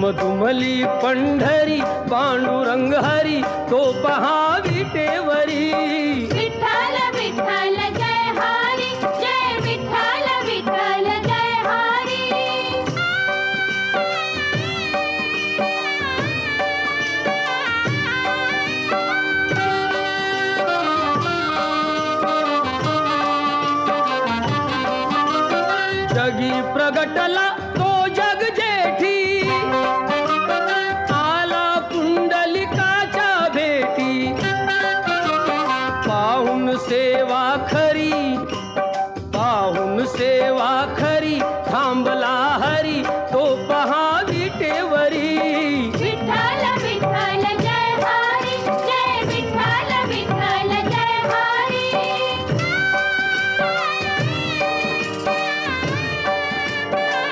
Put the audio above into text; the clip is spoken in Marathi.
दुमदुमली पंढरी पांडुरंग हरी तो पहा विटेवरी. विठ्ठल विठ्ठल जय हरी, जय विठ्ठल विठ्ठल जय हरी. जगी प्रगटला तो